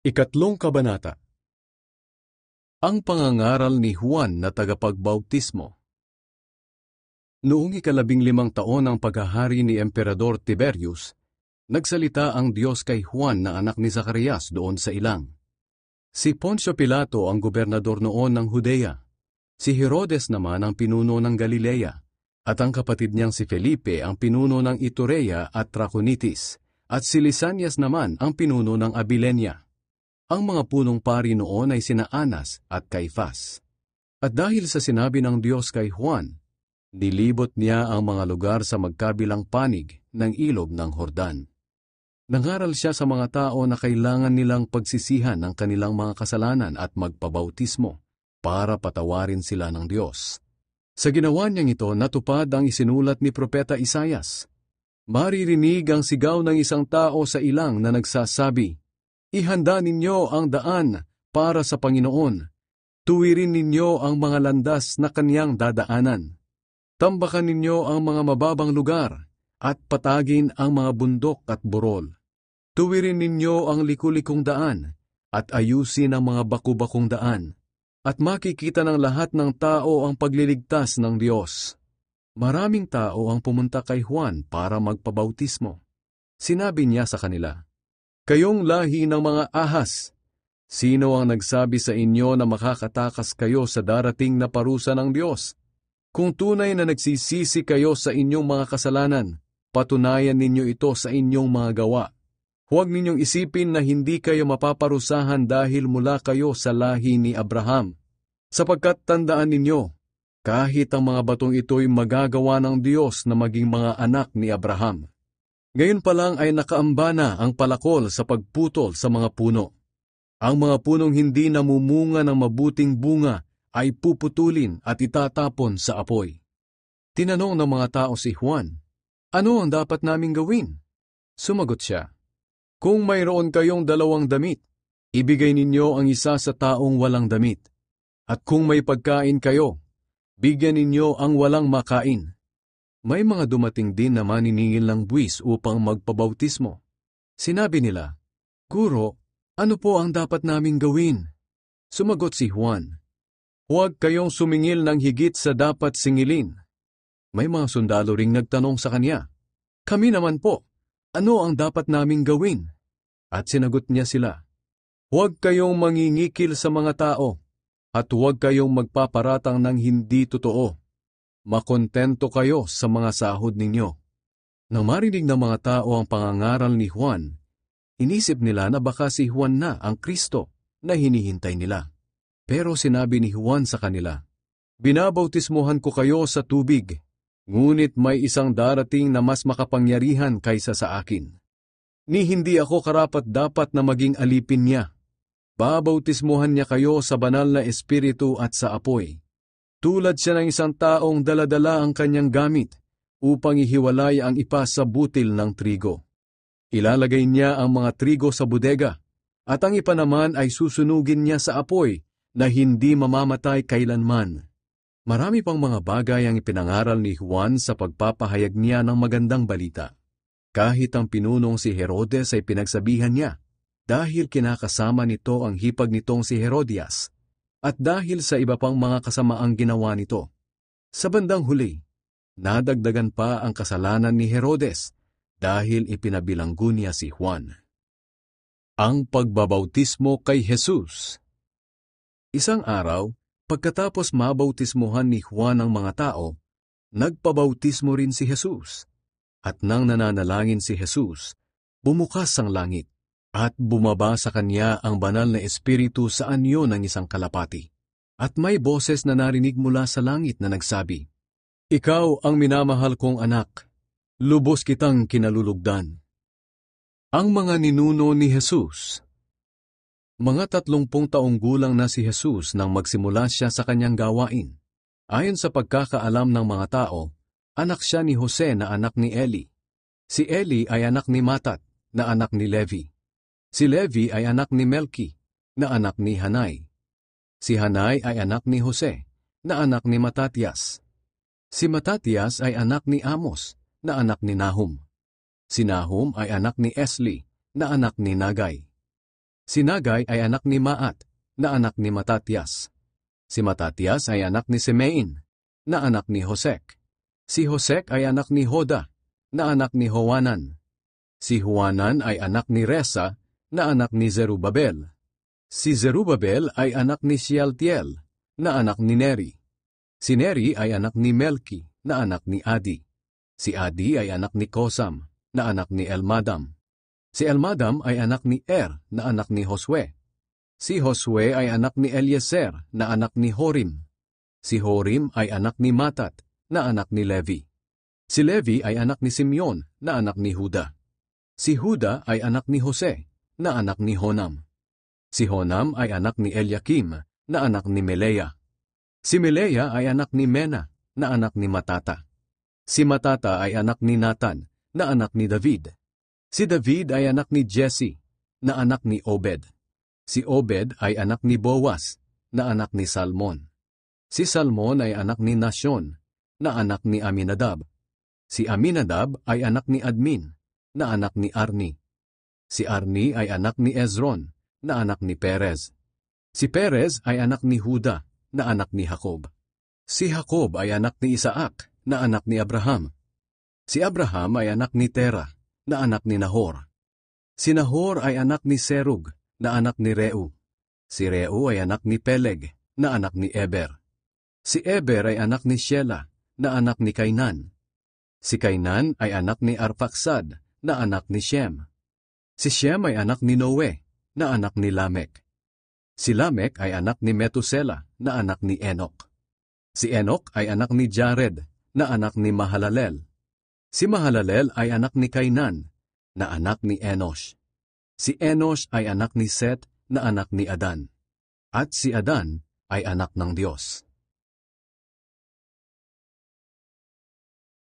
Ikatlong kabanata. Ang pangangaral ni Juan na tagapagbautismo. Noong 15 taon ng paghahari ni Emperador Tiberius, nagsalita ang Diyos kay Juan na anak ni Zacarias doon sa ilang. Si Poncio Pilato ang gobernador noon ng Judea. Si Herodes naman ang pinuno ng Galilea, at ang kapatid niyang si Felipe ang pinuno ng Iturea at Trachonitis, at si Lisanias naman ang pinuno ng Abilenia. Ang mga punong pari noon ay sina Anas at Caifás. At dahil sa sinabi ng Diyos kay Juan, nilibot niya ang mga lugar sa magkabilang panig ng ilog ng Jordan. Nangaral siya sa mga tao na kailangan nilang pagsisihan ng kanilang mga kasalanan at magpabautismo para patawarin sila ng Diyos. Sa ginawa niyang ito, natupad ang isinulat ni Propeta Isaias. Maririnig ang sigaw ng isang tao sa ilang na nagsasabi, "Ihanda ninyo ang daan para sa Panginoon. Tuwirin ninyo ang mga landas na kaniyang dadaanan. Tambakan ninyo ang mga mababang lugar at patagin ang mga bundok at burol. Tuwirin ninyo ang likulikong daan at ayusin ang mga baku-bakong daan. At makikita ng lahat ng tao ang pagliligtas ng Diyos." Maraming tao ang pumunta kay Juan para magpabautismo. Sinabi niya sa kanila, "Kayong lahi ng mga ahas, sino ang nagsabi sa inyo na makakatakas kayo sa darating na parusa ng Diyos? Kung tunay na nagsisisi kayo sa inyong mga kasalanan, patunayan ninyo ito sa inyong mga gawa. Huwag ninyong isipin na hindi kayo mapaparusahan dahil mula kayo sa lahi ni Abraham. Sapagkat tandaan ninyo, kahit ang mga batong ito'y magagawa ng Diyos na maging mga anak ni Abraham. Ngayon pa lang ay nakaamba na ang palakol sa pagputol sa mga puno. Ang mga punong hindi namumunga ng mabuting bunga ay puputulin at itatapon sa apoy." Tinanong ng mga tao si Juan, "Ano ang dapat naming gawin?" Sumagot siya, "Kung mayroon kayong 2 damit, ibigay ninyo ang isa sa taong walang damit. At kung may pagkain kayo, bigyan ninyo ang walang makain." May mga dumating din na maniningil ng buwis upang magpabautismo. Sinabi nila, "Guro, ano po ang dapat naming gawin?" Sumagot si Juan, "Huwag kayong sumingil ng higit sa dapat singilin." May mga sundalo ring nagtanong sa kanya, "Kami naman po, ano ang dapat naming gawin?" At sinagot niya sila, "Huwag kayong mangingikil sa mga tao, at huwag kayong magpaparatang ng hindi totoo. Makontento kayo sa mga sahod ninyo." Nang marinig ng mga tao ang pangangaral ni Juan, inisip nila na baka si Juan na ang Kristo na hinihintay nila. Pero sinabi ni Juan sa kanila, "Binabautismuhan ko kayo sa tubig, ngunit may isang darating na mas makapangyarihan kaysa sa akin. Ni hindi ako karapat-dapat na maging alipin niya. Babautismuhan niya kayo sa banal na espiritu at sa apoy. Tulad siya ng isang taong daladala ang kanyang gamit upang ihiwalay ang ipa sa butil ng trigo. Ilalagay niya ang mga trigo sa bodega, at ang ipa naman ay susunugin niya sa apoy na hindi mamamatay kailanman." Marami pang mga bagay ang ipinangaral ni Juan sa pagpapahayag niya ng magandang balita. Kahit ang pinunong si Herodes ay pinagsabihan niya, dahil kinakasama nito ang hipag nitong si Herodias, at dahil sa iba pang mga kasamaang ginawa nito. Sa bandang huli, nadagdagan pa ang kasalanan ni Herodes dahil ipinabilanggo niya si Juan. Ang pagbabautismo kay Jesus. Isang araw, pagkatapos mabautismuhan ni Juan ang mga tao, nagpabautismo rin si Jesus. At nang nananalangin si Jesus, bumukas ang langit, at bumaba sa kanya ang banal na espiritu sa anyo ng isang kalapati. At may boses na narinig mula sa langit na nagsabi, "Ikaw ang minamahal kong anak, lubos kitang kinalulugdan." Ang mga ninuno ni Jesus. Mga 30 taong gulang na si Jesus nang magsimula siya sa kanyang gawain. Ayon sa pagkakaalam ng mga tao, anak siya ni Jose na anak ni Eli. Si Eli ay anak ni Matat na anak ni Levi. Si Levi ay anak ni Melki na anak ni Hanay. Si Hanay ay anak ni Jose na anak ni Matatias. Si Matatias ay anak ni Amos na anak ni Nahum. Si Nahum ay anak ni Esli na anak ni Nagay. Si Nagay ay anak ni Maat, na anak ni Matatias. Si Matatias ay anak ni Simein, na anak ni Hosek. Si Hosek ay anak ni Hoda, na anak ni Johanan. Si Johanan ay anak ni Resa, na anak ni Zerubabel. Si Zerubabel ay anak ni Shealtiel, na anak ni Neri. Si Neri ay anak ni Melki, na anak ni Adi. Si Adi ay anak ni Kosam, na anak ni Elmadam. Si Elmadam ay anak ni na anak ni Josue. Si Josue ay anak ni Eliezer, na anak ni Horim. Si Horim ay anak ni Matat, na anak ni Levi. Si Levi ay anak ni Simeon, na anak ni Huda. Si Huda ay anak ni Jose, na anak ni Honam. Si Honam ay anak ni Eliakim, na anak ni Melea. Si Melea ay anak ni Mena, na anak ni Matata. Si Matata ay anak ni Nathan, na anak ni David. Si David ay anak ni Jesse, na anak ni Obed. Si Obed ay anak ni Boaz, na anak ni Salmon. Si Salmon ay anak ni Nashon, na anak ni Aminadab. Si Aminadab ay anak ni Admin, na anak ni Arni. Si Arni ay anak ni Ezron, na anak ni Perez. Si Perez ay anak ni Huda, na anak ni Jacob. Si Jacob ay anak ni Isaac, na anak ni Abraham. Si Abraham ay anak ni Tera, na anak ni Nahor. Si Nahor ay anak ni Serug, na anak ni Reu. Si Reu ay anak ni Peleg, na anak ni Eber. Si Eber ay anak ni Shela, na anak ni Kainan. Si Kainan ay anak ni Arphaxad, na anak ni Shem. Si Shem ay anak ni Noe, na anak ni Lamek. Si Lamek ay anak ni Metusela, na anak ni Enoch. Si Enoch ay anak ni Jared, na anak ni Mahalalel. Si Mahalalel ay anak ni Kainan, na anak ni Enosh. Si Enosh ay anak ni Set, na anak ni Adan. At si Adan ay anak ng Diyos.